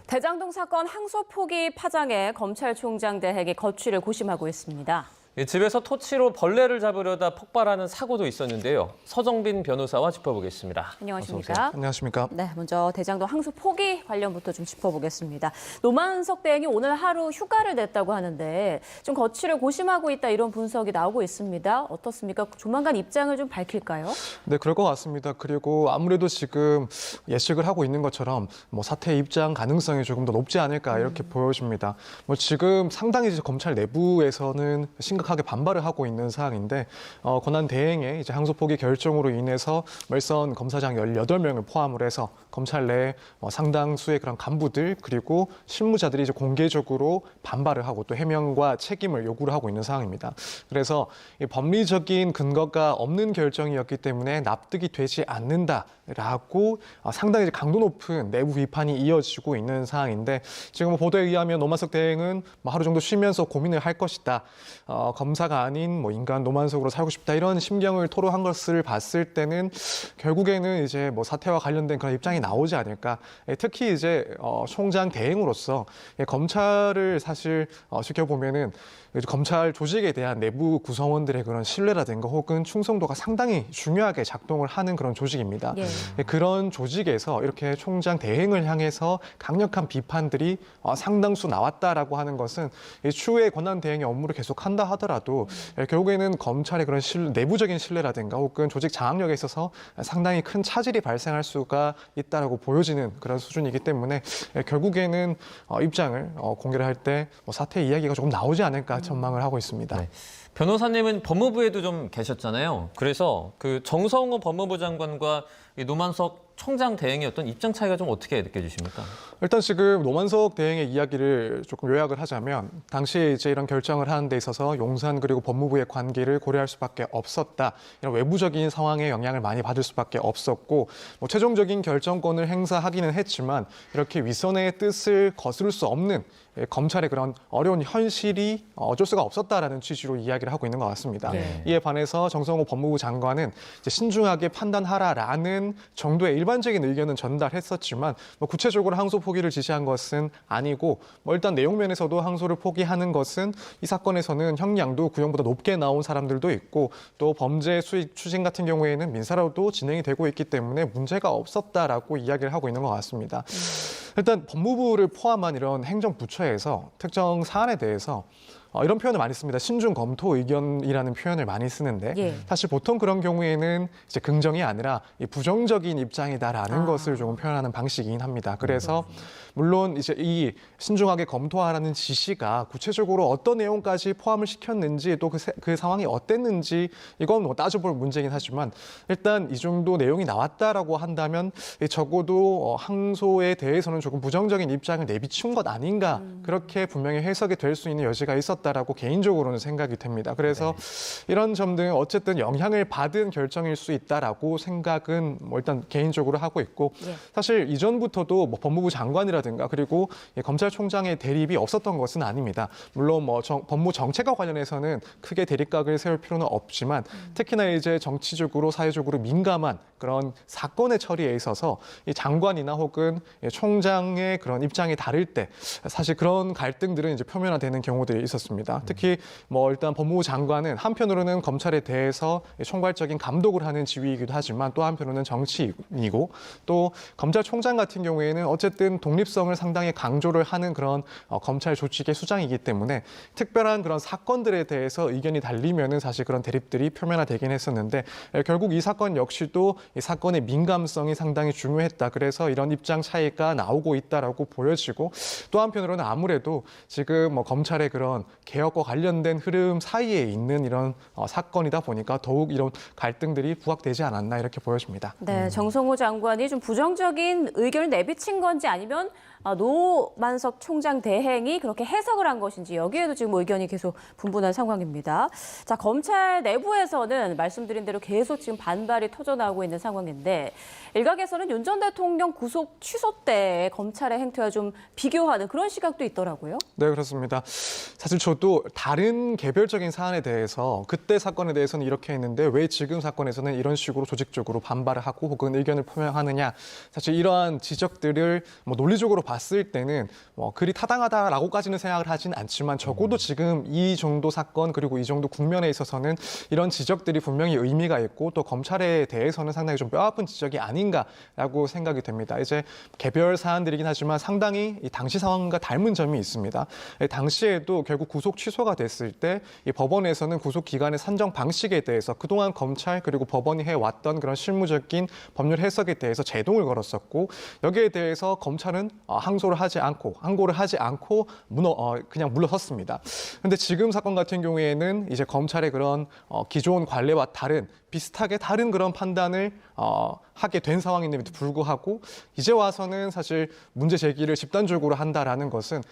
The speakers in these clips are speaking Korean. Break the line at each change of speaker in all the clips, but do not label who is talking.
대장동 사건 항소 포기 파장에 검찰총장 대행이 거취를 고심하고 있습니다.
집에서 토치로 벌레를 잡으려다 폭발하는 사고도 있었는데요. 서정빈 변호사와 짚어보겠습니다.
안녕하십니까?
안녕하십니까?
네, 먼저 대장동 항소 포기 관련부터 좀 짚어보겠습니다. 노만석 대행이 오늘 하루 휴가를 냈다고 하는데 좀 거취를 고심하고 있다 이런 분석이 나오고 있습니다. 어떻습니까? 조만간 입장을 좀 밝힐까요?
네, 그럴 것 같습니다. 그리고 아무래도 지금 예측을 하고 있는 것처럼 사퇴 입장 가능성이 조금 더 높지 않을까 이렇게 보여집니다. 지금 상당히 이제 검찰 내부에서는 심각하게 반발을 하고 있는 사항인데 권한 대행의 이제 항소 포기 결정으로 인해서 일선 검사장 18명을 포함을 해서 검찰 내 상당수의 그런 간부들 그리고 실무자들이 이제 공개적으로 반발을 하고 또 해명과 책임을 요구를 하고 있는 상황입니다. 그래서 이 법리적인 근거가 없는 결정이었기 때문에 납득이 되지 않는다라고 상당히 이제 강도 높은 내부 비판이 이어지고 있는 상황인데 지금 보도에 의하면 노만석 대행은 하루 정도 쉬면서 고민을 할 것이다. 검사가 아닌 인간 노만석으로 살고 싶다 이런 심경을 토로한 것을 봤을 때는 결국에는 이제 사태와 관련된 그런 입장이 나오지 않을까. 특히 이제 총장 대행으로서 검찰을 사실 지켜보면은 검찰 조직에 대한 내부 구성원들의 그런 신뢰라든가 혹은 충성도가 상당히 중요하게 작동을 하는 그런 조직입니다.
예.
그런 조직에서 이렇게 총장 대행을 향해서 강력한 비판들이 상당수 나왔다라고 하는 것은 추후에 권한 대행의 업무를 계속한다 하더라도 결국에는 검찰의 그런 내부적인 신뢰라든가 혹은 조직 장악력에 있어서 상당히 큰 차질이 발생할 수가 있다라고 보여지는 그런 수준이기 때문에 결국에는 입장을 공개를 할 때 사퇴 이야기가 조금 나오지 않을까 전망을 하고 있습니다.
네. 변호사님은 법무부에도 좀 계셨잖아요. 그래서 그 정성호 법무부 장관과 이 노만석 총장 대행의 어떤 입장 차이가 좀 어떻게 느껴지십니까?
일단 지금 노만석 대행의 이야기를 조금 요약을 하자면 당시에 이제 이런 결정을 하는 데 있어서 용산 그리고 법무부의 관계를 고려할 수밖에 없었다. 이런 외부적인 상황에 영향을 많이 받을 수밖에 없었고 최종적인 결정권을 행사하기는 했지만 이렇게 윗선의 뜻을 거스를 수 없는 검찰의 그런 어려운 현실이 어쩔 수가 없었다라는 취지로 이야기를 하고 있는 것 같습니다.
네.
이에 반해서 정성호 법무부 장관은 이제 신중하게 판단하라라는 정도의 일반적인 의견은 전달했었지만 구체적으로 항소 포기를 지시한 것은 아니고 일단 내용 면에서도 항소를 포기하는 것은 이 사건에서는 형량도 구형보다 높게 나온 사람들도 있고 또 범죄 수익 추진 같은 경우에는 민사로도 진행이 되고 있기 때문에 문제가 없었다라고 이야기를 하고 있는 것 같습니다. 일단 법무부를 포함한 이런 행정부처에서 특정 사안에 대해서 이런 표현을 많이 씁니다. 신중 검토 의견이라는 표현을 많이 쓰는데 사실 보통 그런 경우에는 이제 긍정이 아니라 부정적인 입장이다라는 것을 조금 표현하는 방식이긴 합니다. 그래서 물론 이제 이 신중하게 검토하라는 지시가 구체적으로 어떤 내용까지 포함을 시켰는지 또 그 상황이 어땠는지 이건 따져볼 문제긴 하지만 일단 이 정도 내용이 나왔다라고 한다면 적어도 항소에 대해서는 조금 부정적인 입장을 내비친 것 아닌가 그렇게 분명히 해석이 될 수 있는 여지가 있었다라고 개인적으로는 생각이 됩니다. 그래서 이런 점등 어쨌든 영향을 받은 결정일 수 있다라고 생각은 일단 개인적으로 하고 있고 사실 이전부터도 법무부 장관이라든가 그리고 검찰총장의 대립이 없었던 것은 아닙니다. 물론 법무 정책과 관련해서는 크게 대립각을 세울 필요는 없지만 특히나 이제 정치적으로 사회적으로 민감한 그런 사건의 처리에 있어서 이 장관이나 혹은 총장의 그런 입장이 다를 때 사실 그런 갈등들은 이제 표면화되는 경우들이 있었습니다. 특히 일단 법무부 장관은 한편으로는 검찰에 대해서 총괄적인 감독을 하는 지위이기도 하지만 또 한편으로는 정치인이고 또 검찰총장 같은 경우에는 어쨌든 독립성을 상당히 강조를 하는 그런 검찰 조직의 수장이기 때문에 특별한 그런 사건들에 대해서 의견이 달리면은 사실 그런 대립들이 표면화되긴 했었는데 결국 이 사건 역시도 이 사건의 민감성이 상당히 중요했다. 그래서 이런 입장 차이가 나오고 있다라고 보여지고 또 한편으로는 아무래도 지금 검찰의 그런 개혁과 관련된 흐름 사이에 있는 이런 사건이다 보니까 더욱 이런 갈등들이 부각되지 않았나 이렇게 보여집니다.
네, 정성호 장관이 좀 부정적인 의견을 내비친 건지 아니면 노만석 총장 대행이 그렇게 해석을 한 것인지 여기에도 지금 의견이 계속 분분한 상황입니다. 자, 검찰 내부에서는 말씀드린 대로 계속 지금 반발이 터져나오고 있는 상황인데 일각에서는 윤 전 대통령 구속 취소 때 검찰의 행태와 좀 비교하는 그런 시각도 있더라고요.
네, 그렇습니다. 사실 저도 저도 다른 개별적인 사안에 대해서 그때 사건에 대해서는 이렇게 했는데 왜 지금 사건에서는 이런 식으로 조직적으로 반발을 하고 혹은 의견을 표명하느냐. 사실 이러한 지적들을 논리적으로 봤을 때는 그리 타당하다라고까지는 생각을 하진 않지만 적어도 지금 이 정도 사건 그리고 이 정도 국면에 있어서는 이런 지적들이 분명히 의미가 있고 또 검찰에 대해서는 상당히 좀 뼈아픈 지적이 아닌가라고 생각이 됩니다. 이제 개별 사안들이긴 하지만 상당히 이 당시 상황과 닮은 점이 있습니다. 당시에도 결국 구속 취소가 됐을 때 이 법원에서는 구속 기간의 산정 방식에 대해서 그동안 검찰 그리고 법원이 해왔던 그런 실무적인 법률 해석에 대해서 제동을 걸었었고 여기에 대해서 검찰은 항소를 하지 않고 그냥 물러섰습니다. 그런데 지금 사건 같은 경우에는 이제 검찰의 그런 기존 관례와 비슷하게 다른 그런 판단을 하게 된 상황임에도 불구하고 이제 와서는 사실 문제 제기를 집단적으로 한다라는 것은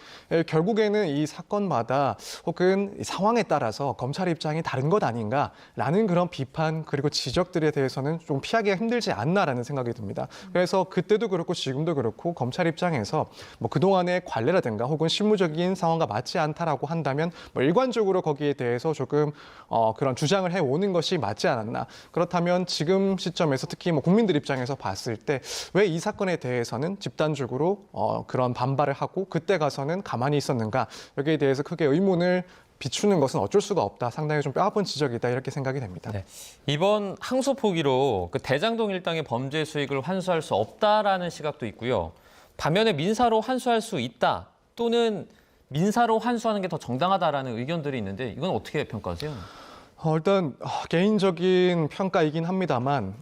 결국에는 이 사건마다 혹은 상황에 따라서 검찰 입장이 다른 것 아닌가라는 그런 비판 그리고 지적들에 대해서는 좀 피하기가 힘들지 않나라는 생각이 듭니다. 그래서 그때도 그렇고 지금도 그렇고 검찰 입장에서 그동안의 관례라든가 혹은 실무적인 상황과 맞지 않다라고 한다면 일관적으로 거기에 대해서 조금 그런 주장을 해오는 것이 맞지 않았나. 그렇다면 지금 시점에서 특히 국민들 입장에서 봤을 때 왜 이 사건에 대해서는 집단적으로 그런 반발을 하고 그때 가서는 가만히 있었는가 여기에 대해서 크게 의문을 비추는 것은 어쩔 수가 없다. 상당히 좀 뼈아픈 지적이다 이렇게 생각이 됩니다.
네. 이번 항소 포기로 그 대장동 일당의 범죄 수익을 환수할 수 없다라는 시각도 있고요. 반면에 민사로 환수할 수 있다 또는 민사로 환수하는 게 더 정당하다라는 의견들이 있는데 이건 어떻게 평가하세요?
일단 개인적인 평가이긴 합니다만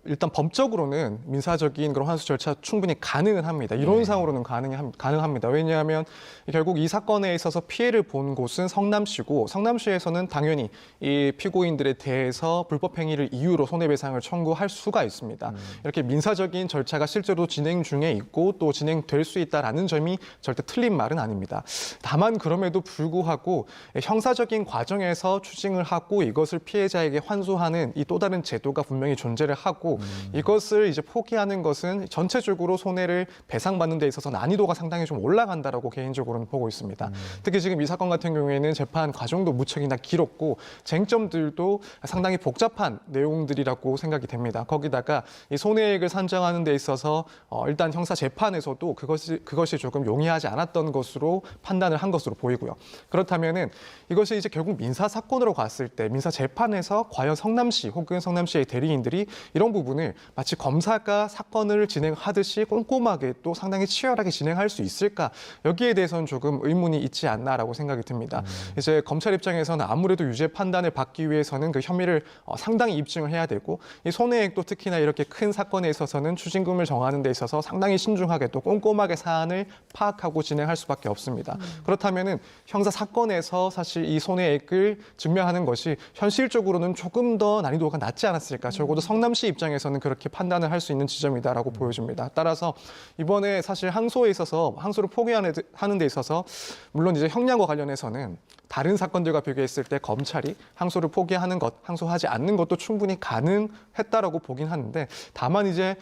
일단 법적으로는 민사적인 그런 환수 절차 충분히 가능은 합니다. 이론상으로는 가능합니다. 왜냐하면 결국 이 사건에 있어서 피해를 본 곳은 성남시고 성남시에서는 당연히 이 피고인들에 대해서 불법 행위를 이유로 손해배상을 청구할 수가 있습니다. 이렇게 민사적인 절차가 실제로 진행 중에 있고 또 진행될 수 있다라는 점이 절대 틀린 말은 아닙니다. 다만 그럼에도 불구하고 형사적인 과정에서 추징을 하고 이것을 피해자에게 환수하는 이 또 다른 제도가 분명히 존재를 하고 이것을 이제 포기하는 것은 전체적으로 손해를 배상받는 데 있어서 난이도가 상당히 좀 올라간다라고 개인적으로는 보고 있습니다. 특히 지금 이 사건 같은 경우에는 재판 과정도 무척이나 길었고 쟁점들도 상당히 복잡한 내용들이라고 생각이 됩니다. 거기다가 이 손해액을 산정하는 데 있어서 일단 형사 재판에서도 그것이 조금 용이하지 않았던 것으로 판단을 한 것으로 보이고요. 그렇다면은 이것이 이제 결국 민사 사건으로 갔을 때 민사 재판에서 과연 성남시 혹은 성남시의 대리인들이 이런 부분을 마치 검사가 사건을 진행하듯이 꼼꼼하게 또 상당히 치열하게 진행할 수 있을까? 여기에 대해서는 조금 의문이 있지 않나라고 생각이 듭니다. 이제 검찰 입장에서는 아무래도 유죄 판단을 받기 위해서는 그 혐의를 상당히 입증을 해야 되고 이 손해액도 특히나 이렇게 큰 사건에 있어서는 추징금을 정하는 데 있어서 상당히 신중하게 또 꼼꼼하게 사안을 파악하고 진행할 수밖에 없습니다. 그렇다면은 형사 사건에서 사실 이 손해액을 증명하는 것이 현실적으로는 조금 더 난이도가 낮지 않았을까? 적어도 성남시 입장에서는 그렇게 판단을 할 수 있는 지점이다라고 보여집니다. 따라서 이번에 사실 항소에 있어서 항소를 포기하는 데 있어서 물론 이제 형량과 관련해서는 다른 사건들과 비교했을 때 검찰이 항소를 포기하는 것, 항소하지 않는 것도 충분히 가능했다라고 보긴 하는데 다만 이제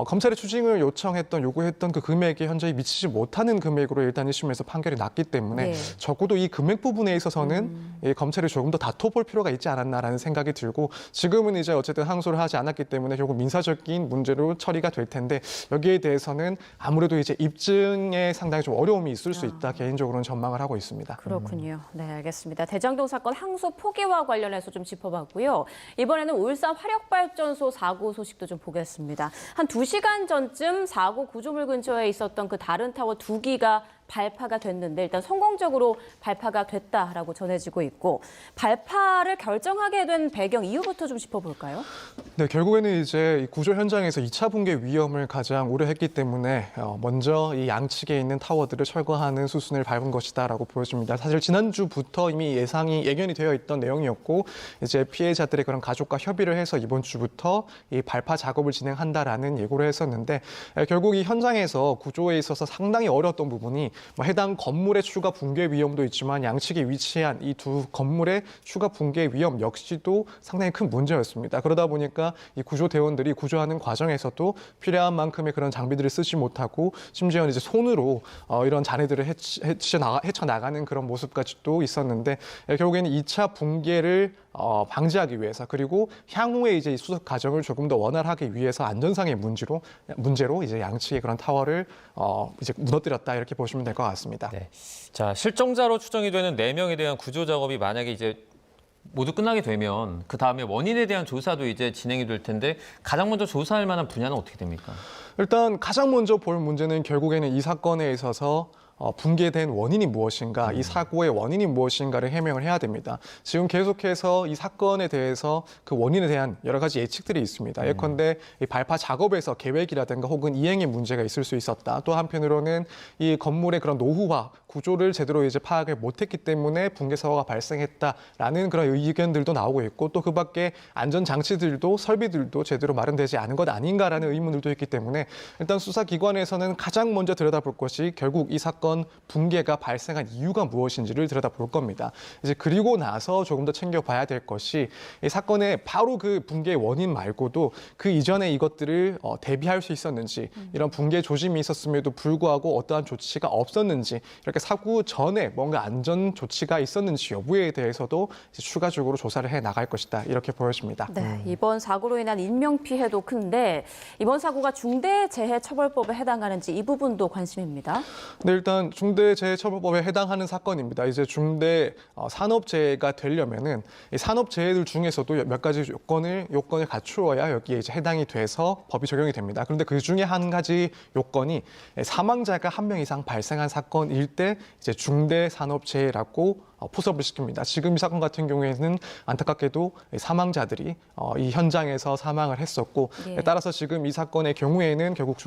검찰의 추징을 요구했던 그 금액에 현저히 미치지 못하는 금액으로 일단 1심에서 판결이 났기 때문에 적어도 이 금액 부분에 있어서는 검찰이 조금 더 다퉈볼 필요가 있지 않았나라는 생각이 들고 지금은 이제 어쨌든 항소를 하지 않았기 때문에 결국 민사적인 문제로 처리가 될 텐데 여기에 대해서는 아무래도 이제 입증에 상당히 좀 어려움이 있을 수 있다 개인적으로는 전망을 하고 있습니다.
그렇군요. 네, 알겠습니다. 대장동 사건 항소 포기와 관련해서 좀 짚어봤고요. 이번에는 울산 화력발전소 사고 소식도 좀 보겠습니다. 한 2시간 전쯤 사고 구조물 근처에 있었던 그 다른 타워 2기가 발파가 됐는데 일단 성공적으로 발파가 됐다라고 전해지고 있고 발파를 결정하게 된 배경 이유부터 좀 짚어볼까요?
네, 결국에는 이제 이 구조 현장에서 2차 붕괴 위험을 가장 우려했기 때문에 먼저 이 양측에 있는 타워들을 철거하는 수순을 밟은 것이다라고 보여집니다. 사실 지난주부터 이미 예견이 되어 있던 내용이었고 이제 피해자들의 그런 가족과 협의를 해서 이번 주부터 이 발파 작업을 진행한다라는 예고를 했었는데 결국 이 현장에서 구조에 있어서 상당히 어려웠던 부분이 뭐 해당 건물의 추가 붕괴 위험도 있지만 양측에 위치한 이 두 건물의 추가 붕괴 위험 역시도 상당히 큰 문제였습니다. 그러다 보니까 이 구조대원들이 구조하는 과정에서도 필요한 만큼의 그런 장비들을 쓰지 못하고 심지어는 이제 손으로 이런 잔해들을 헤쳐나가는 그런 모습까지도 있었는데 결국에는 2차 붕괴를 방지하기 위해서 그리고 향후에 이제 이 수습 과정을 조금 더 원활하게 위해서 안전상의 문제로 이제 양측의 그런 타워를 이제 무너뜨렸다 이렇게 보시면 될 것 같습니다.
네. 자, 실종자로 추정이 되는 4명에 대한 구조 작업이 만약에 이제 모두 끝나게 되면 그 다음에 원인에 대한 조사도 이제 진행이 될 텐데 가장 먼저 조사할 만한 분야는 어떻게 됩니까?
일단 가장 먼저 볼 문제는 결국에는 이 사건에 있어서 붕괴된 원인이 무엇인가, 이 사고의 원인이 무엇인가를 해명을 해야 됩니다. 지금 계속해서 이 사건에 대해서 그 원인에 대한 여러 가지 예측들이 있습니다. 예컨대 이 발파 작업에서 계획이라든가 혹은 이행에 문제가 있을 수 있었다. 또 한편으로는 이 건물의 그런 노후화, 구조를 제대로 이제 파악을 못했기 때문에 붕괴 사고가 발생했다라는 그런 의견들도 나오고 있고 또 그밖에 안전 장치들도 설비들도 제대로 마련되지 않은 것 아닌가라는 의문들도 있기 때문에 일단 수사기관에서는 가장 먼저 들여다볼 것이 결국 이 사건 붕괴가 발생한 이유가 무엇인지를 들여다볼 겁니다. 이제 그리고 나서 조금 더 챙겨봐야 될 것이 이 사건의 바로 그 붕괴의 원인 말고도 그 이전에 이것들을 대비할 수 있었는지 이런 붕괴 조짐이 있었음에도 불구하고 어떠한 조치가 없었는지 이렇게 사고 전에 뭔가 안전 조치가 있었는지 여부에 대해서도 이제 추가적으로 조사를 해 나갈 것이다 이렇게 보여집니다.
네, 이번 사고로 인한 인명 피해도 큰데 이번 사고가 중대재해처벌법에 해당하는지 이 부분도 관심입니다.
네, 일단 중대재해처벌법에 해당하는 사건입니다. 이제 중대 산업재해가 되려면은 이 산업재해들 중에서도 몇 가지 요건을 갖추어야 여기에 이제 해당이 돼서 법이 적용이 됩니다. 그런데 그 중에 한 가지 요건이 사망자가 1명 이상 발생한 사건일 때 이제 중대산업재해라고 포섭을 시킵니다. 지금 이 사건 같은 경우에는 안타깝게도 사망자들이 이 현장에서 사망을 했었고
예.
따라서 지금 이 사건의 경우에는 결국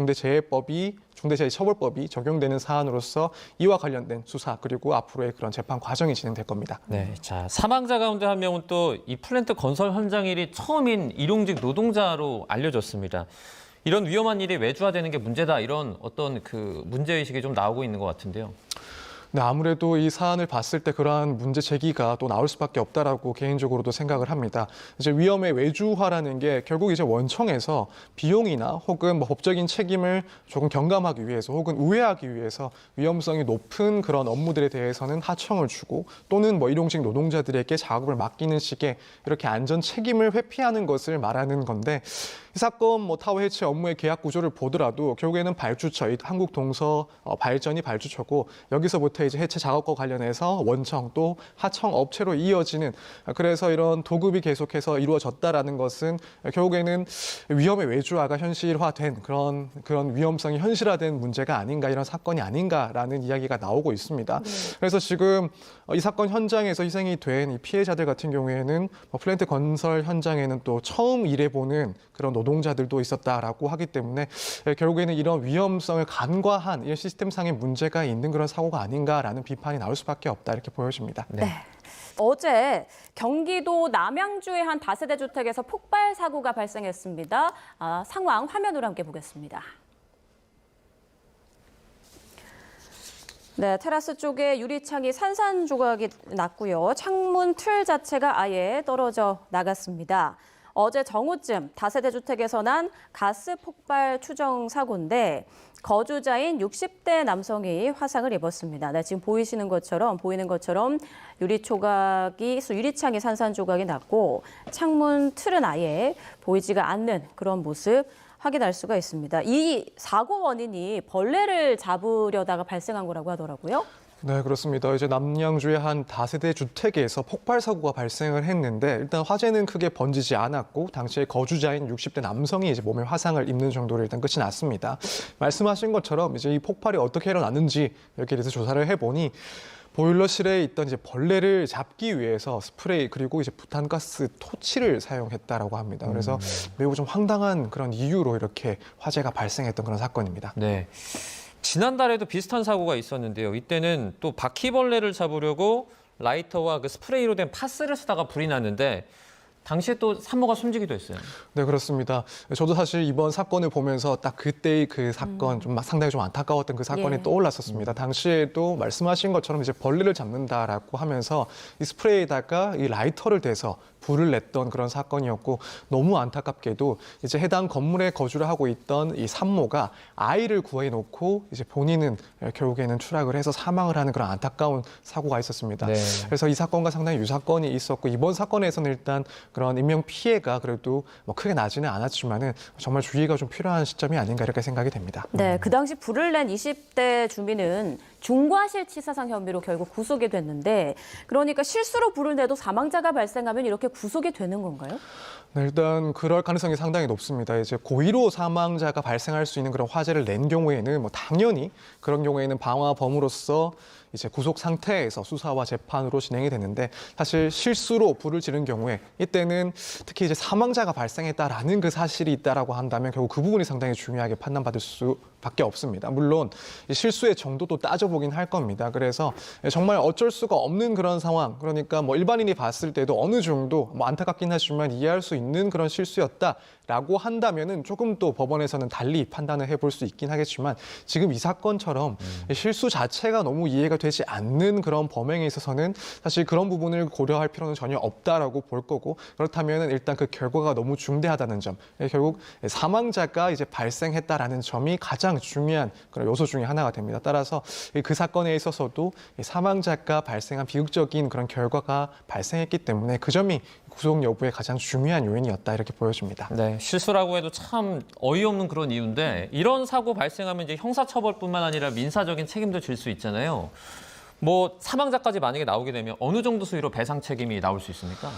중대재해처벌법이 적용되는 사안으로서 이와 관련된 수사 그리고 앞으로의 그런 재판 과정이 진행될 겁니다.
네, 자, 사망자 가운데 한 명은 또 이 플랜트 건설 현장 일이 처음인 일용직 노동자로 알려졌습니다. 이런 위험한 일이 외주화되는 게 문제다 이런 어떤 그 문제의식이 좀 나오고 있는 것 같은데요.
네, 아무래도 이 사안을 봤을 때 그러한 문제 제기가 또 나올 수밖에 없다라고 개인적으로도 생각을 합니다. 이제 위험의 외주화라는 게 결국 이제 원청에서 비용이나 혹은 뭐 법적인 책임을 조금 경감하기 위해서 혹은 우회하기 위해서 위험성이 높은 그런 업무들에 대해서는 하청을 주고 또는 뭐 일용직 노동자들에게 작업을 맡기는 식의 이렇게 안전 책임을 회피하는 것을 말하는 건데 이 사건 뭐 타워 해체 업무의 계약 구조를 보더라도 결국에는 발주처, 한국동서발전이 발주처고 여기서부터 이제 해체 작업과 관련해서 원청 또 하청 업체로 이어지는 그래서 이런 도급이 계속해서 이루어졌다라는 것은 결국에는 위험의 외주화가 현실화된 그런 위험성이 현실화된 문제가 아닌가 이런 사건이 아닌가라는 이야기가 나오고 있습니다. 그래서 지금 이 사건 현장에서 희생이 된 이 피해자들 같은 경우에는 플랜트 건설 현장에는 또 처음 일해보는 그런 노동자들도 있었다라고 하기 때문에 결국에는 이런 위험성을 간과한 이런 시스템상의 문제가 있는 그런 사고가 아닌가라는 비판이 나올 수밖에 없다 이렇게 보여집니다.
네. 어제 경기도 남양주의 한 다세대 주택에서 폭발 사고가 발생했습니다. 상황 화면으로 함께 보겠습니다. 네, 테라스 쪽에 유리창이 산산조각이 났고요. 창문 틀 자체가 아예 떨어져 나갔습니다. 어제 정오쯤 다세대 주택에서 난 가스 폭발 추정 사고인데 거주자인 60대 남성이 화상을 입었습니다. 네, 지금 보이는 것처럼 유리창이 산산조각이 났고 창문 틀은 아예 보이지가 않는 그런 모습 확인할 수가 있습니다. 이 사고 원인이 벌레를 잡으려다가 발생한 거라고 하더라고요.
네, 그렇습니다. 이제 남양주의 한 다세대 주택에서 폭발 사고가 발생을 했는데 일단 화재는 크게 번지지 않았고 당시에 거주자인 60대 남성이 이제 몸에 화상을 입는 정도로 일단 끝이 났습니다. 말씀하신 것처럼 이제 이 폭발이 어떻게 일어났는지 여기에 대해서 조사를 해보니 보일러실에 있던 이제 벌레를 잡기 위해서 스프레이 그리고 이제 부탄가스 토치를 사용했다라고 합니다. 그래서 매우 좀 황당한 그런 이유로 이렇게 화재가 발생했던 그런 사건입니다.
네. 지난달에도 비슷한 사고가 있었는데요. 이때는 또 바퀴벌레를 잡으려고 라이터와 그 스프레이로 된 파스를 쓰다가 불이 났는데 당시에 또 산모가 숨지기도 했어요.
네, 그렇습니다. 저도 사실 이번 사건을 보면서 딱 그때의 그 사건 상당히 좀 안타까웠던 그 사건이
예.
떠올랐었습니다. 당시에도 말씀하신 것처럼 이제 벌레를 잡는다라고 하면서 이 스프레이에다가 이 라이터를 대서 불을 냈던 그런 사건이었고 너무 안타깝게도 이제 해당 건물에 거주를 하고 있던 이 산모가 아이를 구해놓고 이제 본인은 결국에는 추락을 해서 사망을 하는 그런 안타까운 사고가 있었습니다.
네.
그래서 이 사건과 상당히 유사건이 있었고 이번 사건에서는 일단 그런 인명 피해가 그래도 뭐 크게 나지는 않았지만은 정말 주의가 좀 필요한 시점이 아닌가 이렇게 생각이 됩니다.
네, 그 당시 불을 낸 20대 주민은 중과실치사상 혐의로 결국 구속이 됐는데 그러니까 실수로 불을 내도 사망자가 발생하면 이렇게 구속이 되는 건가요?
네, 일단 그럴 가능성이 상당히 높습니다. 이제 고의로 사망자가 발생할 수 있는 그런 화재를 낸 경우에는 뭐 당연히 그런 경우에는 방화범으로서 이제 구속 상태에서 수사와 재판으로 진행이 되는데 사실 실수로 불을 지른 경우에 이때는 특히 이제 사망자가 발생했다라는 그 사실이 있다라고 한다면 결국 그 부분이 상당히 중요하게 판단받을 수밖에 없습니다. 물론 이 실수의 정도도 따져보긴 할 겁니다. 그래서 정말 어쩔 수가 없는 그런 상황, 그러니까 뭐 일반인이 봤을 때도 어느 정도 뭐 안타깝긴 하지만 이해할 수 있는 그런 실수였다라고 한다면은 조금 또 법원에서는 달리 판단을 해볼 수 있긴 하겠지만 지금 이 사건처럼 실수 자체가 너무 이해가 되지 않는 그런 범행에 있어서는 사실 그런 부분을 고려할 필요는 전혀 없다라고 볼 거고 그렇다면 일단 그 결과가 너무 중대하다는 점, 결국 사망자가 이제 발생했다라는 점이 가장 중요한 그런 요소 중에 하나가 됩니다. 따라서 그 사건에 있어서도 사망자가 발생한 비극적인 그런 결과가 발생했기 때문에 그 점이 구속 여부의 가장 중요한 요인이었다 이렇게 보여집니다.
네, 실수라고 해도 참 어이없는 그런 이유인데 이런 사고 발생하면 이제 형사처벌뿐만 아니라 민사적인 책임도 질 수 있잖아요. 뭐 사망자까지 만약에 나오게 되면 어느 정도 수위로 배상 책임이 나올 수 있습니까?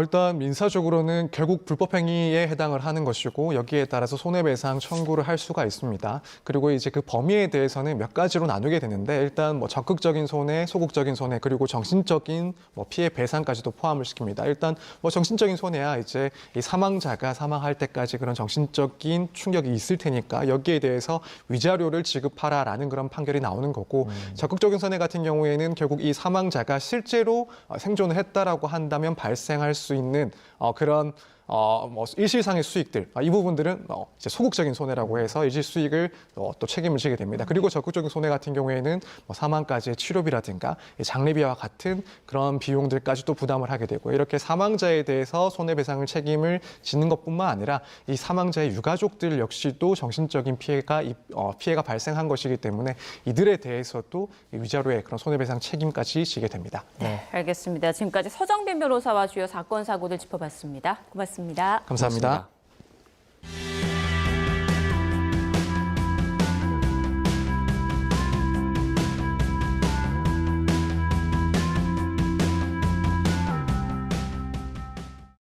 일단 민사적으로는 결국 불법행위에 해당을 하는 것이고 여기에 따라서 손해배상 청구를 할 수가 있습니다. 그리고 이제 그 범위에 대해서는 몇 가지로 나누게 되는데 일단 뭐 적극적인 손해, 소극적인 손해 그리고 정신적인 뭐 피해 배상까지도 포함을 시킵니다. 일단 뭐 정신적인 손해야 이제 이 사망자가 사망할 때까지 그런 정신적인 충격이 있을 테니까 여기에 대해서 위자료를 지급하라라는 그런 판결이 나오는 거고 적극적인 손해 같은 경우에는 결국 이 사망자가 실제로 생존을 했다라고 한다면 발생할 수 있는 그런 뭐 일시상의 수익들 이 부분들은 이제 소극적인 손해라고 해서 일시 수익을 또 책임을 지게 됩니다. 그리고 적극적인 손해 같은 경우에는 뭐 사망까지의 치료비라든가 장례비와 같은 그런 비용들까지 또 부담을 하게 되고 이렇게 사망자에 대해서 손해배상을 책임을 지는 것뿐만 아니라 이 사망자의 유가족들 역시도 정신적인 피해가 발생한 것이기 때문에 이들에 대해서도 위자료의 그런 손해배상 책임까지 지게 됩니다.
네, 알겠습니다. 지금까지 서정빈 변호사와 주요 사건 사고들 짚어봤습니다. 고맙습니다.
감사합니다.
고맙습니다.